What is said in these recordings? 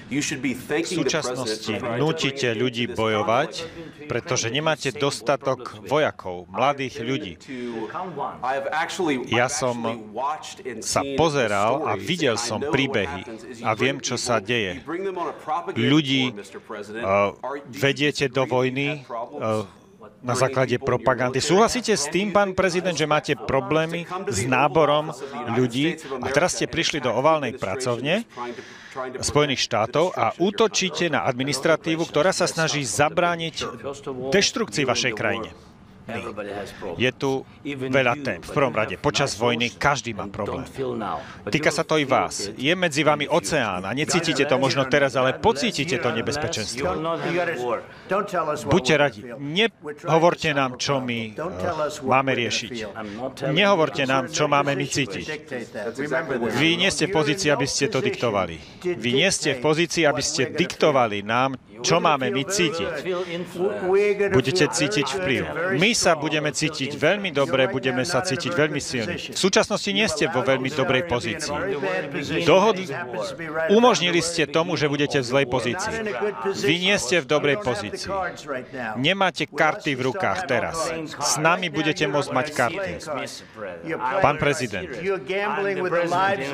V súčasnosti nútite ľudí bojovať, pretože nemáte dostatok vojakov, mladých ľudí. Ja som sa pozeral a videl som príbehy a viem, čo sa deje. Ľudí vediete do vojny na základe propagandy. Súhlasíte s tým, pán prezident, že máte problémy s náborom ľudí a teraz ste prišli do oválnej pracovne Spojených štátov a útočíte na administratívu, ktorá sa snaží zabrániť deštrukcii vašej krajine. Je tu veľa tém. V prvom rade, počas vojny každý má problém. Týka sa to i vás. Je medzi vami oceán a necítite to možno teraz, ale pocítite to nebezpečenstvo. Buďte radi. Nehovorte nám, čo my máme riešiť. Nehovorte nám, čo máme my cítiť. Vy nie ste v pozícii, aby ste to diktovali. Vy nie ste v pozícii, aby ste diktovali nám, čo máme my cítiť. Budete cítiť vplyv. My sa budeme cítiť veľmi dobre, budeme sa cítiť veľmi silne. V súčasnosti nie ste vo veľmi dobrej pozícii. Umožnili ste tomu, že budete v zlej pozícii. Vy nie ste v dobrej pozícii. Nemáte karty v rukách teraz. S nami budete môcť mať karty. Pán prezident,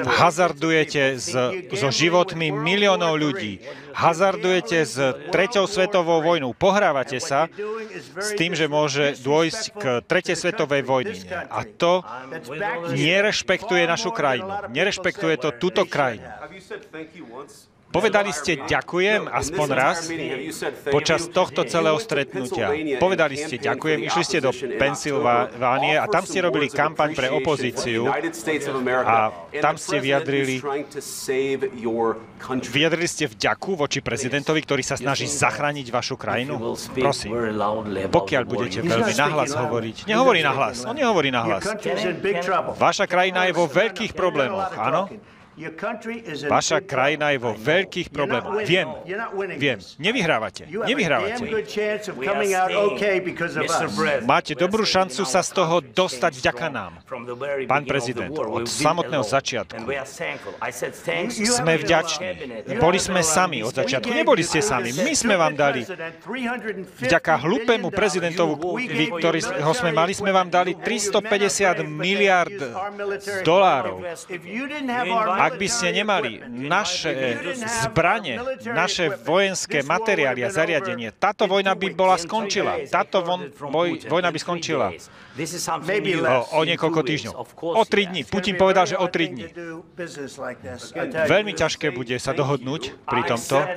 hazardujete so životmi miliónov ľudí. Hazardujete s treťou svetovou vojnou. Pohrávate sa s tým, že môže dôjsť k tretej svetovej vojne. A to nerešpektuje našu krajinu. Nerešpektuje to túto krajinu. Povedali ste ďakujem aspoň raz počas tohto celého stretnutia. Povedali ste ďakujem, išli ste do Pensylvánie a tam ste robili kampaň pre opozíciu a tam ste vyjadrili ste vďaku voči prezidentovi, ktorý sa snaží zachrániť vašu krajinu. Prosím, pokiaľ budete veľmi nahlas hovoriť. Nehovorí nahlas, on nehovorí nahlas. Vaša krajina je vo veľkých problémoch, áno? Vaša krajina je vo veľkých problémoch. Viem. Nevyhrávate. Máte dobrú šancu sa z toho dostať vďaka nám. Pán prezident, od samotného začiatku sme vďační. Boli sme sami od začiatku. Neboli ste sami. My sme vám dali, vďaka hlúpemu prezidentovi, ktorý ho sme mali, sme vám dali 350 miliárd dolárov. Ak by ste nemali naše zbrane, naše vojenské materiály a zariadenie, táto vojna by bola skončila. Vojna by skončila o niekoľko týždňov. O 3 dní. Putin povedal, že o 3 dní. Veľmi ťažké bude sa dohodnúť pri tomto.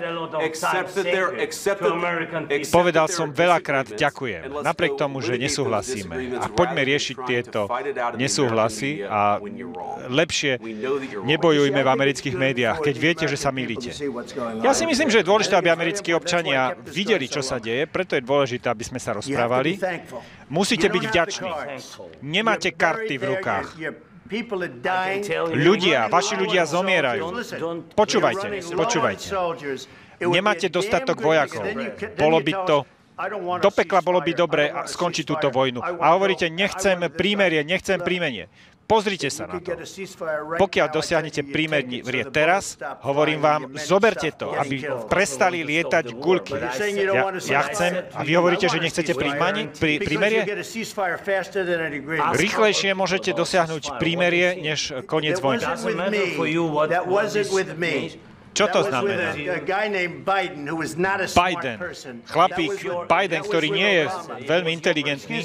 Povedal som veľakrát ďakujem. Napriek tomu, že nesúhlasíme. A poďme riešiť tieto nesúhlasy a lepšie nebojujme v amerických médiách, keď viete, že sa mýlite. Ja si myslím, že je dôležité, aby americkí občania videli, čo sa deje, preto je dôležité, aby sme sa rozprávali. Musíte byť vďační. Nemáte karty v rukách. Vaši ľudia zomierajú. Počúvajte. Nemáte dostatok vojakov. Do pekla bolo by dobre skončiť túto vojnu. A hovoríte, nechcem prímerie. Pozrite sa na to. Pokiaľ dosiahnete prímerie teraz, hovorím vám, zoberte to, aby prestali lietať guľky. Ja chcem, a vy hovoríte, že nechcete prímerie? Rýchlejšie môžete dosiahnuť prímerie, než koniec vojny. Čo to znamená? Chlapík Biden, ktorý nie je veľmi inteligentný.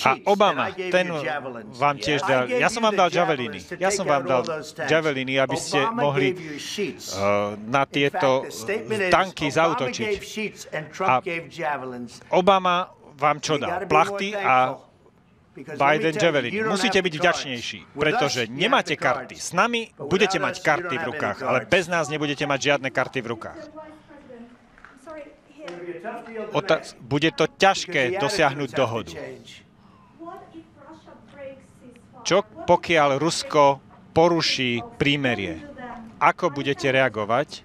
A Obama, ten vám tiež dal. Ja som vám dal javeliny, aby ste mohli na tieto tanky zaútočiť. A Obama vám čo dal? Plachty a Biden javelin. Musíte byť vďačnejší, pretože nemáte karty. S nami budete mať karty v rukách, ale bez nás nebudete mať žiadne karty v rukách. Bude to ťažké dosiahnuť dohodu. Čo pokiaľ Rusko poruší prímerie? Ako budete reagovať?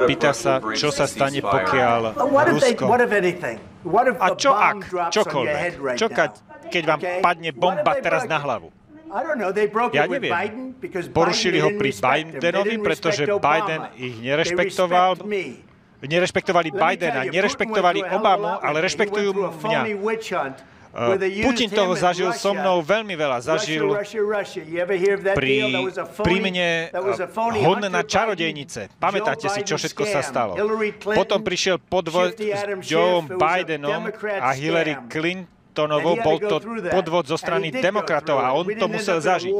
Pýta sa, čo sa stane, pokiaľ Rusko... A čo ak? Čokoľvek. Čo keď vám padne bomba teraz na hlavu? Ja neviem. Porušili ho pri Bidenovi, pretože Biden ich nerešpektovali Bidena, nerešpektovali Obamu, ale rešpektujú mňa. Putin toho zažil so mnou veľmi veľa. Zažil pri mne hon na čarodejnice. Pamätáte si, čo všetko sa stalo. Potom prišiel podvod s Joeom Bidenom a Hillary Clintonovou. Bol to podvod zo strany demokratov a on to musel zažiť.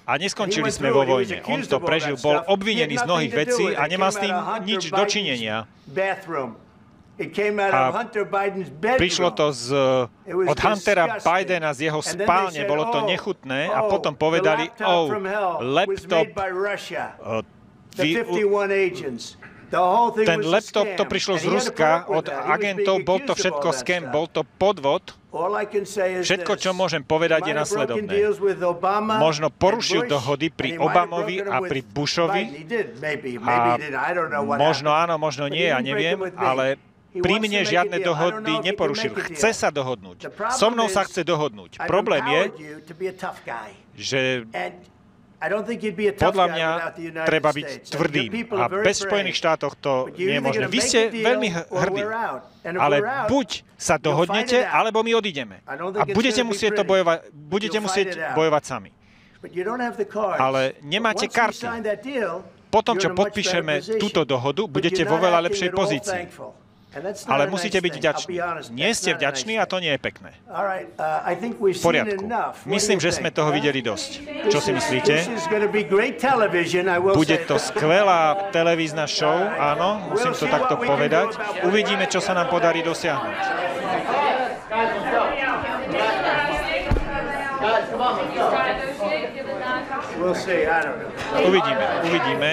A neskončili sme vo vojne. On to prežil, bol obvinený z mnohých vecí a nemá s tým nič dočinenia. A prišlo to od Huntera Bidena z jeho spálne, bolo to nechutné a potom povedali, laptop, ten laptop to prišlo z Ruska od agentov, bol to všetko scam, bol to podvod. Všetko, čo môžem povedať, je nasledovné. Možno porušil dohody pri Obamovi a pri Bushovi. A možno áno, možno nie, ja neviem, ale pri mne žiadne dohody neporušil. Chce sa dohodnúť. So mnou sa chce dohodnúť. Problém je, že podľa mňa treba byť tvrdým. A bez Spojených štátoch to nie je možné. Vy ste veľmi hrdí. Ale buď sa dohodnete, alebo my odídeme. A budete musieť bojovať sami. Ale nemáte karty. Potom, čo podpíšeme túto dohodu, budete vo veľa lepšej pozícii. Ale musíte byť vďační. Nie ste vďační a to nie je pekné. V poriadku. Myslím, že sme toho videli dosť. Čo si myslíte? Bude to skvelá televízna show, áno, musím to takto povedať. Uvidíme, čo sa nám podarí dosiahnuť. Uvidíme.